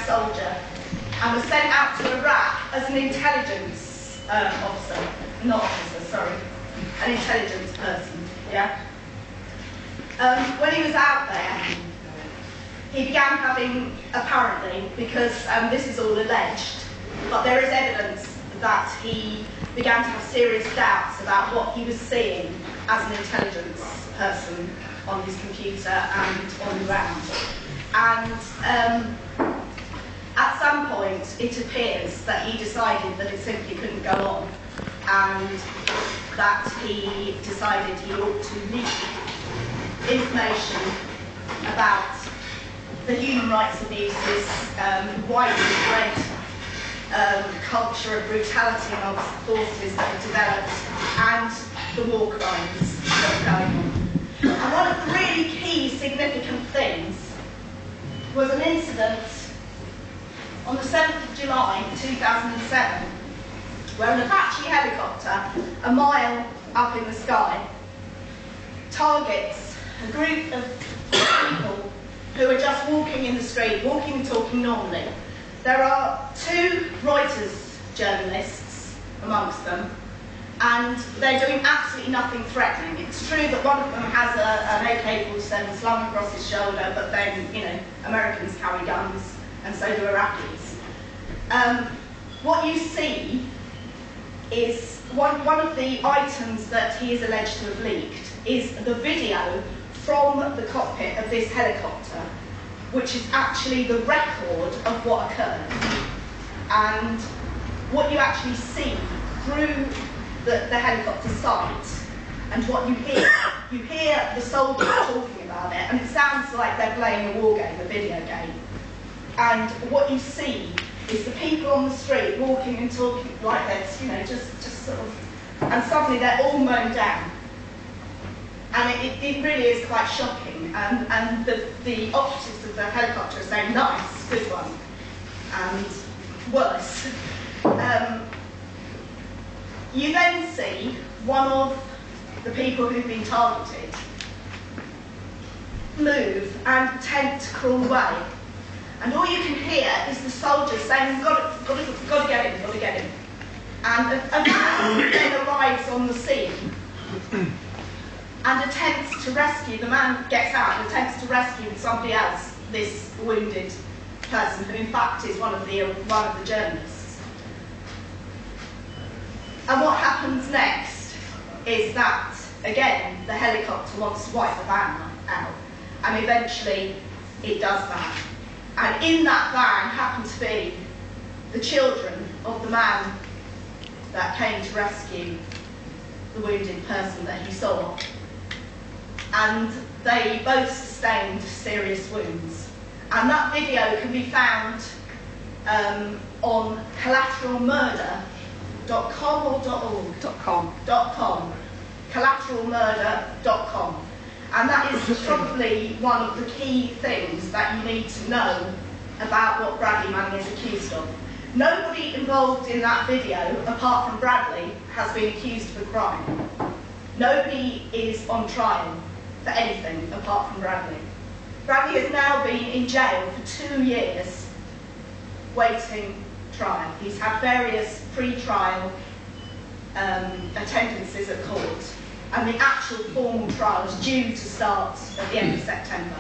soldier and was sent out to Iraq as an intelligence officer, not officer, sorry, an intelligence person, yeah? When he was out there, he began having, apparently, because this is all alleged, but there is evidence that he began to have serious doubts about what he was seeing as an intelligence person on his computer and on the ground. And at some point, it appears that he decided that it simply couldn't go on, and that he decided he ought to leak information about the human rights abuses, widespread culture of brutality amongst the forces that had developed, and the war crimes that were going on. And one of the really key significant things was an incident on the 7th of July 2007, where an Apache helicopter, a mile up in the sky, targets a group of people who are just walking in the street, walking and talking normally. There are two Reuters journalists amongst them, and they're doing absolutely nothing threatening. It's true that one of them has an AK-47 slung across his shoulder, but then, you know, Americans carry guns, and so do Iraqis. What you see is one of the items that he is alleged to have leaked is the video from the cockpit of this helicopter, which is actually the record of what occurred. And what you actually see through the helicopter sight, and what you hear the soldiers talking about it, and it sounds like they're playing a war game, a video game. And what you see is the people on the street walking and talking like this, you know, just sort of, and suddenly they're all mown down. And it really is quite shocking. And the operatives of the helicopter are saying, nice, good one, and worse. You then see one of the people who've been targeted move and attempt to crawl away. And all you can hear is the soldiers saying, got to get him, got to get him. And a man then arrives on the scene and attempts to rescue, the man gets out and attempts to rescue somebody else, this wounded person, who in fact is one of the journalists. And what happens next is that, again, the helicopter wants to wipe the van out, and eventually it does that. And in that van happen to be the children of the man that came to rescue the wounded person that he saw. And they both sustained serious wounds. And that video can be found on collateralmurder.com or .org? .com. Collateralmurder.com. And that is probably one of the key things that you need to know about what Bradley Mannning is accused of. Nobody involved in that video, apart from Bradley, has been accused of a crime. Nobody is on trial for anything apart from Bradley. Bradley has now been in jail for 2 years, waiting trial. He's had various pre-trial attendances at court, and the actual formal trial is due to start at the end of September.